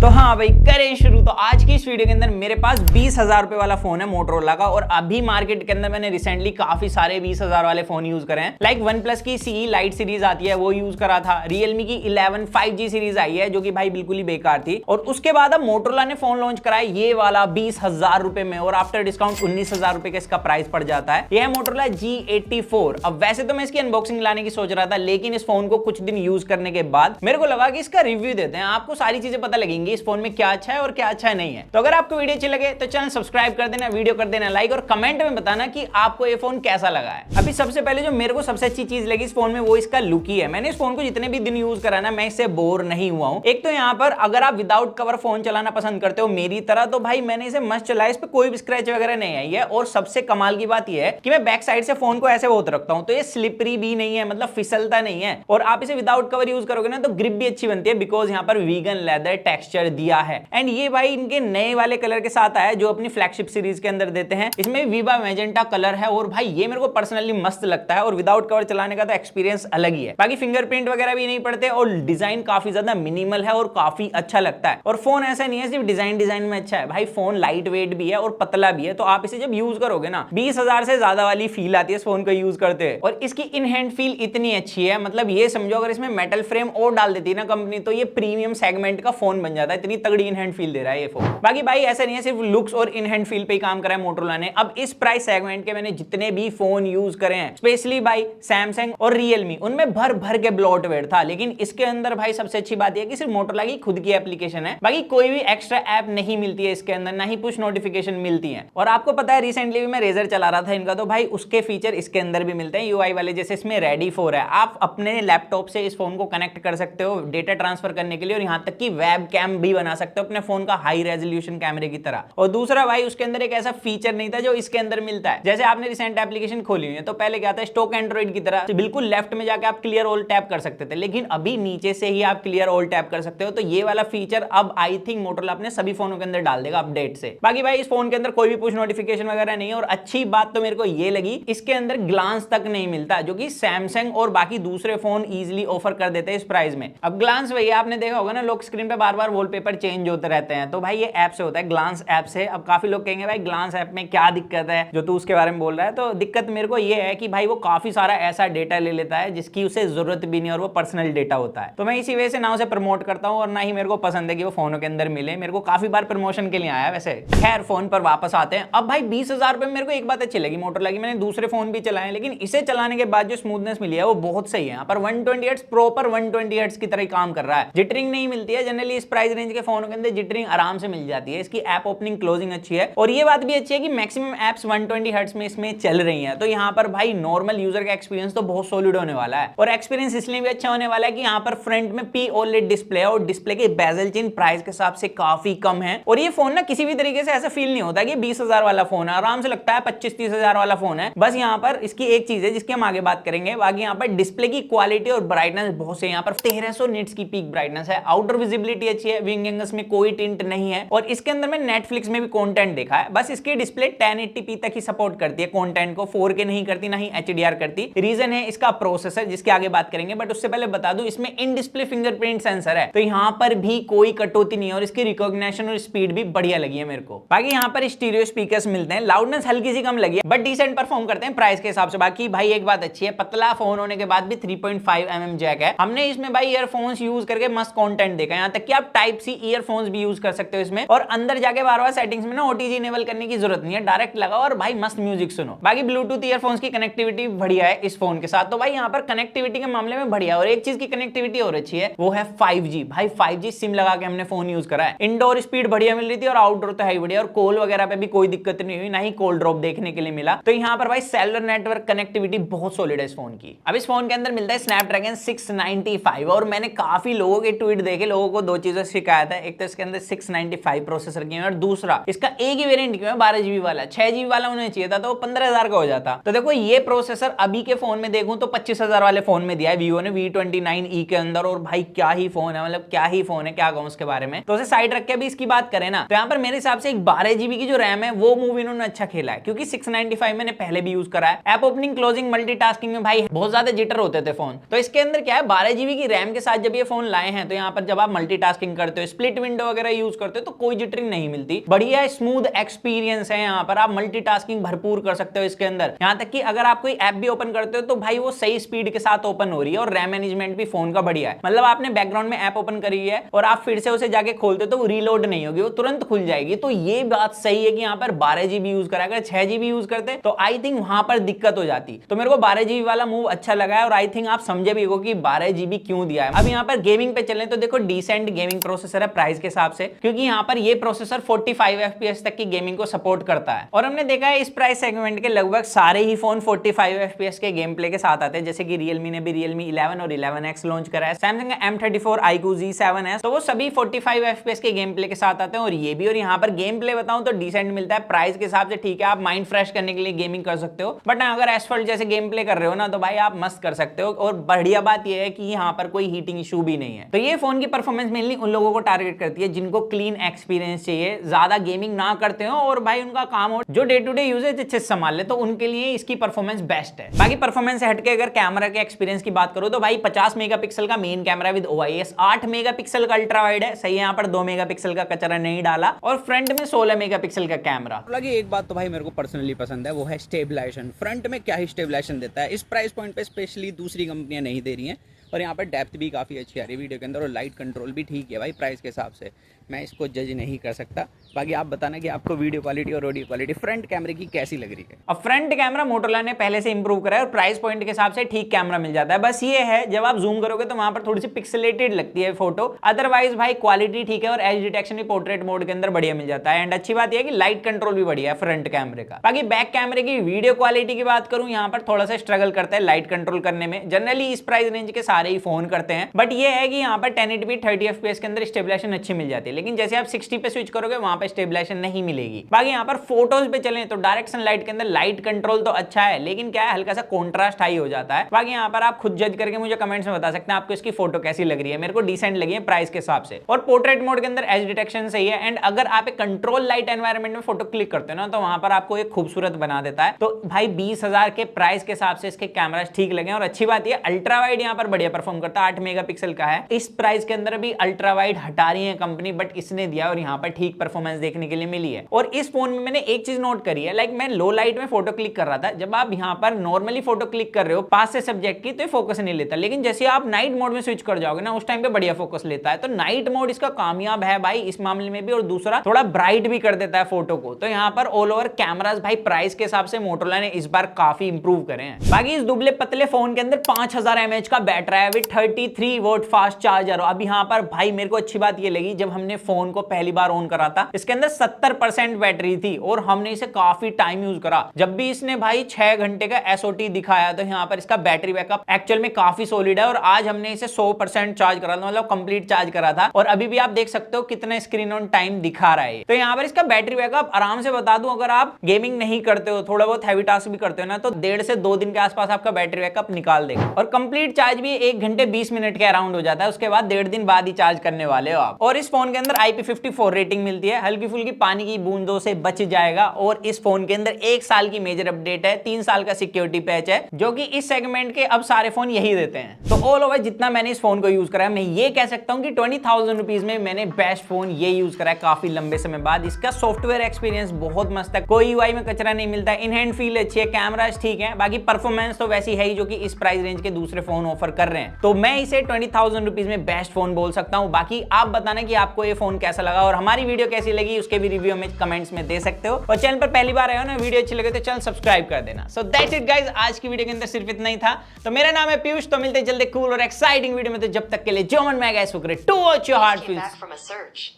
तो हाँ भाई करें शुरू। तो आज की इस वीडियो के अंदर मेरे पास 20,000 रुपए वाला फोन है मोटरोला का, और अभी मार्केट के अंदर मैंने रिसेंटली काफी सारे 20,000 वाले फोन यूज करे हैं। लाइक वन प्लस की CE लाइट सीरीज आती है वो यूज करा था, रियलमी की 11 5G सीरीज आई है जो कि भाई बिल्कुल ही बेकार थी, और उसके बाद अब मोटरोला ने फोन लॉन्च करा है ये वाला 20,000 रुपए में, और आफ्टर डिस्काउंट 19,000 रुपए का इसका प्राइस पड़ जाता है। यह है मोटरोला G84। अब वैसे तो मैं इसकी अनबॉक्सिंग लाने की सोच रहा था, लेकिन इस फोन को कुछ दिन यूज करने के बाद मेरे को लगा कि इसका रिव्यू देते हैं, आपको सारी चीजें पता लगेंगी इस फोन में क्या अच्छा है और क्या अच्छा नहीं है। तो अगर आपको वीडियो अच्छी लगे तो चैनल सब्सक्राइब कर देना, वीडियो कर देना लाइक, और कमेंट में बताना कि आपको ये फोन कैसा लगा है। अभी सबसे पहले जो मेरे को सबसे अच्छी चीज लगी इस फोन में वो इसका लुक ही है। मैंने इस फोन को जितने भी दिन यूज करा ना, मैं इससे बोर नहीं हुआ हूं। एक तो यहाँ पर अगर आप विदाउट कवर फोन चलाना पसंद करते हो मेरी तरह, तो भाई मैंने इसे मस्त चलाया, इस पे कोई भी स्क्रैच वगैरह नहीं आई है। और सबसे कमाल की बात यह है कि मैं बैक साइड से फोन को ऐसे बहुत रखता हूं तो ये स्लिपरी भी नहीं है, मतलब फिसलता नहीं है। और आप इसे विदाउट कवर यूज करोगे ना तो ग्रिप भी अच्छी बनती है, बिकॉज यहाँ पर वीगन लेदर टेक्सचर दिया है। एंड ये भाई इनके नए वाले कलर के साथ आया जो अपनी फ्लैगशिप सीरीज के अंदर देते हैं। इसमें वीवा मैजेंटा कलर है, और भाई ये मेरे को पर्सनली मस्त लगता है, और विदाउट कवर चलाने का तो एक्सपीरियंस अलग ही है। बाकी फिंगरप्रिंट वगैरह भी नहीं पड़ते, और डिजाइन काफी ज्यादा मिनिमल है और काफी अच्छा लगता है। और फोन ऐसा नहीं है सिर्फ डिजाइन में अच्छा है, भाई फोन लाइट वेट भी है और पतला भी है, तो आप इसे जब यूज करोगे ना 20,000 से ज्यादा वाली फील आती है इस फोन को यूज करते हैं। और इसकी इन हैंड फील इतनी अच्छी है, मतलब ये समझो अगर इसमें मेटल फ्रेम और डाल देती है ना कंपनी तो ये प्रीमियम सेगमेंट का फोन बन जाता है, इतनी तगड़ी इन हैंड फील दे रहा है ये फोन। बाकी भाई ऐसा नहीं है सिर्फ लुक्स और इन हैंड फील पे ही काम करा है मोटरोला ने। अब इस प्राइस सेगमेंट के मैंने जितने भी फोन यूज करे हैं, स्पेशली भाई सैमसंग और रियलमी, उनमें भर भर के ब्लोटवेयर था, लेकिन इसके अंदर भाई सबसे अच्छी बात यह कि सिर्फ मोटरोला की खुद की एप्लीकेशन है, बाकी कोई भी एक्स्ट्रा ऐप नहीं मिलती है इसके अंदर, ना ही पुश नोटिफिकेशन मिलती है। और आपको पता है रिसेंटली भी मैं रेजर चला रहा था इनका, तो भाई उसके फीचर इसके अंदर भी मिलते हैं UI वाले, जैसे इसमें रेडी 4 है, आप अपने लैपटॉप से इस फोन को कनेक्ट कर सकते हो डेटा ट्रांसफर करने के लिए, और यहां तक कि वेब कैम भी बना सकते हो अपने फोन का हाई रेजोल्यूशन कैमरे की तरह। और दूसरा भाई उसके अंदर एक ऐसा फीचर नहीं था जो इसके अंदर मिलता है। जैसे आपने रिसेंट एप्लीकेशन खोली हुई है तो पहले क्या था, स्टॉक एंड्रॉइड की तरह बिल्कुल लेफ्ट में जाकर आप क्लियर ऑल टैप कर सकते थे, लेकिन अभी नीचे से ही आप क्लियर ऑल टैप कर सकते हो। तो ये वाला फीचर अब आई थिंक मोटरोला अपने सभी फोनों के अंदर डाल देगा अपडेट से। बाकी भाई इस फोन के अंदर कोई भी पुश नोटिफिकेशन वगैरह नहीं है, और अच्छी बात तो मेरे को ये लगी इसके अंदर ग्लांस तक नहीं मिलता, जो कि सैमसंग और बाकी दूसरे फोन इजीली ऑफर कर देते हैं इस प्राइस में। अब ग्लांस भैया आपने देखा होगा ना, लोग स्क्रीन पे बार बार वॉलपेपर चेंज होते रहते हैं, तो भाई ये ऐप से होता है, ग्लांस ऐप से। अब काफी लोग कहेंगे भाई ग्लांस ऐप में क्या दिक्कत है जो तू उसके बारे में बोल रहा है, तो दिक्कत मेरे को ये है कि भाई वो काफी सारा ऐसा डेटा ले लेता है जिसकी उसे जरूरत भी नहीं, और वो पर्सनल डेटा होता है। तो मैं इसी वजह से ना उसे प्रमोट करता हूं, और ना ही मेरे को पसंद है कि वो फोनों के अंदर मिले। मेरे को काफी बार प्रमोशन के लिए आया। वैसे खैर फोन पर वापस आते हैं। अब भाई 20,000 रुपए में मेरे को एक बात अच्छी लगी मोटरोला की, मैंने दूसरे फोन भी चलाए लेकिन इसे चलाने के बाद जो स्मूथनेस मिली है वो बहुत सही है। यहाँ पर 120 हर्ट्ज प्रॉपर 120 हर्ट्ज की तरह काम कर रहा है, जिटरिंग नहीं मिलती है। जनरली इस प्राइस रेंज के फोनों के अंदर जिटरिंग आराम से मिल जाती है। इसकी ऐप ओपनिंग क्लोजिंग अच्छी है, और ये बात भी अच्छी है कि मैक्सिमम एप्स 120 हर्ट्ज में इसमें चल रही हैं। तो यहाँ पर भाई नॉर्मल यूजर का एक्सपीरियंस तो बहुत सॉलिड होने वाला है, और एक्सपीरियंस इसलिए भी अच्छा होने वाला है कि यहाँ पर फ्रंट में P OLED डिस्प्ले है, और डिस्प्ले के बेजल चिन्ह प्राइस के हिसाब से काफी कम है। और ये फोन ना किसी भी तरीके से ऐसा फील नहीं होता कि 20,000 वाला फोन है, आराम से लगता है 25-30 हजार वाला फोन है। बस यहाँ पर इसकी एक चीज है जिसकी हम आगे बात करेंगे, बाकी यहाँ पर डिस्प्ले की क्वालिटी और ब्राइटनेस बहुत से, यहाँ पर 1300 निट्स की पीक ब्राइटनेस है, आउटर विजिबिलिटी अच्छी है, विंग एंगल्स में कोई टिंट नहीं है, और इसके अंदर मैं नेटफ्लिक्स में भी कंटेंट देखा है। बस इसकी डिस्प्ले 1080p तक ही सपोर्ट करती है कंटेंट को, 4K नहीं करती, ना ही HDR करती। रीजन है इसका प्रोसेसर, जिसके आगे बात करेंगे, बट उससे पहले बता दूं इसमें इन डिस्प्ले फिंगरप्रिंट सेंसर है, तो यहाँ पर भी कोई कटौती नहीं है, और इसकी रिकॉग्निशन और स्पीड भी बढ़िया लगी है मेरे को। बाकी यहाँ पर स्टीरियो स्पीकर्स मिलते हैं, लाउडनेस हल्की सी कम लगी है, बट डिसेंट परफॉर्म करते हैं प्राइस के हिसाब से। बाकी भाई एक बात अच्छी है, पतला फोन होने के बाद भी 3.5 mm जैक है। हमने इसमें भाई ईयरफोन्स यूज करके मस्त कंटेंट देखा, यहाँ तक कि आप टाइप सी ईयरफोन्स भी यूज कर सकते हो इसमें, और अंदर जाके बार-बार सेटिंग्स में ना OTG इनेबल करने की जरूरत नहीं है, डायरेक्ट लगाओ और भाई मस्त म्यूजिक सुनो। बाकी ब्लूटूथ ईयरफोन्स की कनेक्टिविटी बढ़िया है इस फोन के साथ, तो भाई यहाँ पर कनेक्टिविटी के मामले में बढ़िया। और एक चीज की कनेक्टिविटी और अच्छी है, वो है 5G। भाई 5G सिम लगा के हमने फोन यूज करा है, इंडोर स्पीड बढ़िया मिल रही थी और आउटडोर तो है बढ़िया, और कॉल वगैरह पे भी कोई दिक्कत नहीं हुई, ना ही कॉल ड्रॉप देखने के लिए मिला। तो यहाँ पर भाई सेलुलर नेटवर्क कनेक्टिविटी बहुत सॉलिड है इस फोन की। अब इस फोन के अंदर मिलता है स्नैपड्रैगन 695, और मैंने काफी लोगों के ट्वीट देखे, लोगों को दो चीजों से शिकायत है, एक तो इसके अंदर 695 प्रोसेसर की है, और दूसरा इसका एक ही वेरिएंट क्यों है 12GB वाला, 6GB वाला उन्हें चाहिए था तो वो 15,000 का हो जाता। तो देखो ये प्रोसेसर अभी के फोन में देखूं तो 25,000 वाले फोन में दिया है वीवो ने V29e के अंदर, और भाई क्या ही फोन है, मतलब क्या ही फोन है, क्या कहूं उसके बारे में। तो उसे साइड रख के भी इसकी बात करें ना, तो यहाँ पर मेरे हिसाब से एक 12GB की जो रैम है वो मूव इन्होंने अच्छा खेला है, क्योंकि 695 मैंने पहले भी यूज करा है। ऐप ओपनिंग क्लोजिंग मल्टीटास्किंग में भाई बहुत ज्यादा जिटर होते थे फोन, तो इसके अंदर क्या है 12GB की रैम के साथ जब ये फोन लाए हैं, तो यहाँ पर जब आप मल्टीटास्किंग करते हो, स्प्लिट विंडो वगैरह यूज करते हो तो कोई जिटरिंग नहीं मिलती, बढ़िया स्मूथ एक्सपीरियंस है। यहाँ पर आप मल्टीटास्किंग भरपूर कर सकते हो इसके अंदर, यहाँ तक कि अगर आप कोई ऐप भी ओपन करते हो तो भाई वो सही स्पीड के साथ ओपन हो रही है और रैम मैनेजमेंट भी फोन का बढ़िया है। मतलब आपने बैकग्राउंड में ऐप ओपन करी है और आप फिर से उसे जाके खोलते तो वो रीलोड नहीं होगी, वो तुरंत खुल जाएगी। तो ये बात सही है कि यहाँ पर 12 GB यूज करा, अगर 6 GB यूज करते तो आई थिंक वहां पर दिक्कत हो जाती। तो मेरे को 12 GB वाला मूव अच्छा लगा है और आई थिंक आप समझे भी हो कि 12 GB क्यों दिया है। अब यहाँ पर गेमिंग पे चलें तो देखो डिसेंट गेमिंग प्रोसेसर है प्राइस के हिसाब से, क्योंकि यहाँ पर ये प्रोसेसर 45 FPS तक की गेमिंग को सपोर्ट करता है। और हमने देखा है इस प्राइस सेगमेंट के लगभग सारे ही फोन 45 FPS के गेम प्ले के साथ आते हैं, जैसे कि Realme ने भी Realme 11 और 11X लॉन्च करा है, Samsung का M34 iQOO Z7S, तो वो सभी 45 FPS के गेम प्ले के साथ आते हैं और ये भी। और यहाँ पर गेम प्ले बताऊं तो डिसेंट मिलता है प्राइस के हिसाब से, ठीक है आप माइंड फ्रेश करने के लिए गेमिंग कर सकते हो, बट अगर एसफॉल्ट जैसे गेम प्ले कर रहे हो ना तो भाई आप मस्त कर सकते हो। और बढ़िया बात यह है कि यहाँ पर कोई हीटिंग इशू भी नहीं है। तो ये फोन की परफॉर्मेंस मेनली उन लोगों को टारगेट करती है जिनको क्लीन एक्सपीरियंस चाहिए, ज्यादा गेमिंग ना करते हो और भाई उनका काम हो जो डे टू डे यूजेज अच्छे से संभाल ले, तो उनके लिए इसकी परफॉर्मेंस बेस्ट है। बाकी परफॉर्मेंस से हटके अगर कैमरा के एक्सपीरियंस की बात करूं तो भाई 50 मेगापिक्सल का main camera with OIS, 8 megapixel का अल्ट्रा वाइड है, सही है, यहाँ पर 2 मेगापिक्सल का कचरा नहीं डाला, और फ्रंट में 16 मेगापिक्सल का कैमरा। लगी एक बात तो भाई मेरे को पर्सनली पसंद है, वो है स्टेबलाइजेशन। फ्रंट में क्या ही स्टेबलाइजेशन देता है, इस प्राइस पॉइंट पे स्पेशली दूसरी कंपनियां नहीं दे रही हैं। और यहाँ पर डेप्थ भी काफ़ी अच्छी आ रही है वीडियो के अंदर, और लाइट कंट्रोल भी ठीक है भाई प्राइस के हिसाब से, मैं इसको जज नहीं कर सकता। बाकी आप बताना कि आपको वीडियो क्वालिटी और ऑडियो क्वालिटी फ्रंट कैमरे की कैसी लग रही है। अब फ्रंट कैमरा मोटोरोला ने पहले से इंप्रूव करा है और प्राइस पॉइंट के हिसाब से ठीक कैमरा मिल जाता है। बस ये है जब आप जूम करोगे तो वहां पर थोड़ी सी पिक्सेलेटेड लगती है फोटो, अदरवाइज भाई क्वालिटी ठीक है और एज डिटेक्शन भी पोर्ट्रेट मोड के अंदर बढ़िया मिल जाता है। एंड अच्छी बात यह है कि लाइट कंट्रोल भी बढ़िया है फ्रंट कैमरे का। बाकी बैक कैमरे की वीडियो क्वालिटी की बात करूं, यहाँ पर थोड़ा सा स्ट्रगल करता है लाइट कंट्रोल करने में, जनरली इस प्राइस रेंज के सारे ही फोन करते हैं, बट ये है कि यहाँ पर 1080p 30 FPS के अंदर स्टेबलाइजेशन अच्छी मिल जाती है, लेकिन जैसे आप 60 पे स्विच करोगे वहां पे स्टेबलाइजेशन नहीं मिलेगी। बाकी यहाँ पर फोटोज पे चलें तो डायरेक्शन लाइट के अंदर लाइट कंट्रोल तो अच्छा है, लेकिन क्या है हल्का सा कॉन्ट्रास्ट हाई हो जाता है। बाकी यहाँ पर आप खुद जज करके मुझे कमेंट्स में बता सकते हैं आपको इसकी फोटो कैसी लग रही है। मेरे को डिसेंट लगी है प्राइस के हिसाब से, और पोर्ट्रेट मोड के अंदर एज डिटेक्शन सही है। एंड अगर आप एक कंट्रोल लाइट एनवायरनमेंट में फोटो क्लिक करते हो ना तो वहां पर आपको एक खूबसूरत बना देता है। तो भाई 20,000 के प्राइस के हिसाब से इसके कैमरास ठीक लगे। और अच्छी बात है अल्ट्रा वाइड यहाँ पर बढ़िया परफॉर्म करता है, 8 मेगापिक्सल का है। इस प्राइस के अंदर भी अल्ट्रा वाइड हटा रही है कंपनी, बट इसने दिया और यहाँ पर ठीक परफॉर्मेंस देखने के लिए मिली है। और इस फोन में मैंने एक चीज नोट करी है, लाइक मैं लो लाइट में फोटो क्लिक कर रहा था, जब आप यहाँ पर नॉर्मली फोटो क्लिक कर रहे हो पास से सब्जेक्ट की तो फोकस नहीं लेता, लेकिन जैसे आप नाइट मोड में स्विच कर जाओगे ना उस टाइम पे बढ़िया फोकस लेता है। तो नाइट मोड इसका कामयाब है भाई इस मामले में भी, और दूसरा थोड़ा ब्राइट भी कर देता है फोटो को। तो यहाँ पर ऑल ओवर कैमरास भाई प्राइस के हिसाब से मोटोरोला ने इस बार काफी इंप्रूव करे हैं। बाकी इस दुबले पतले फोन के अंदर 5000 mAh का बैटरी है विद 33 वोल्ट फास्ट चार्जर। अब यहाँ पर भाई मेरे को अच्छी बात ये लगी, जब हमने फोन को पहली बार ऑन करा था इसके अंदर 70% बैटरी थी और हमने इसे काफी टाइम यूज करा। जब भी इसने भाई 6 घंटे का SOT दिखाया तो यहाँ पर इसका बैटरी बैकअप एक्चुअल में काफी सॉलिड है। और आज हमने इसे 100% चार्ज करा था, मतलब कंप्लीट चार्ज करा था, और अभी भी आप देख सकते हो कितना स्क्रीन ऑन टाइम दिखा रहा है। तो यहाँ पर इसका बैटरी बैकअप आराम से बता दूं, अगर आप गेमिंग नहीं करते हो, थोड़ा बहुत हैवी टास्क भी करते हो ना, तो 1.5 से 2 दिन के आसपास आपका बैटरी बैकअप निकाल देगा। और कंप्लीट चार्ज भी 1 घंटे 20 मिनट के अराउंड हो जाता है, उसके बाद 1.5 दिन बाद ही चार्ज करने वाले हो आप। और इस फोन के अंदर IP54 रेटिंग मिलती है, हल्की फुल्की पानी की बूंदों से बच जाएगा। और इस फोन के अंदर 1 साल की मेजर अपडेट है, 3 साल का सिक्योरिटी पैच है, जो कि इस सेगमेंट के अब सारे फोन यही देते हैं। तो ऑल ओवर जितना मैंने इस फोन को यूज करा है, मैं ये कह सकता हूं कि 20,000 रुपीज में मैंने बेस्ट फोन ये यूज करा है काफी लंबे समय बाद। इसका सॉफ्टवेयर एक्सपीरियंस बहुत मस्त है, कोई UI में कचरा नहीं मिलता, इन हैंड फील अच्छी है, कैमरास ठीक है, बाकी परफॉर्मेंस तो वैसी है ही जो कि इस प्राइस रेंज के दूसरे फोन ऑफर कर रहे हैं। तो मैं इसे 20,000 रुपीज में बेस्ट फोन बोल सकता हूं। बाकी आप बताना कि आपको ये फोन कैसा लगा और हमारी वीडियो कैसी लगी, उसके भी रिव्यू हमें कमेंट्स में दे सकते हो। और चैनल पर पहली बार आए हो ना, वीडियो अच्छी लगे तो चैनल सब्सक्राइब कर देना। सो दैट्स इट गाइस, आज की वीडियो के अंदर सिर्फ इतना ही था। तो मेरा नाम है पीयूष, तो मिलते जल्दी कूल और एक्साइटिंग वीडियो में। तो जब तक के लिए जो मन में आएगा इसको करें, do what your heart feels,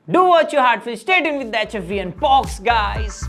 do what your heart feels, stay tuned with the HFV and Pox guys।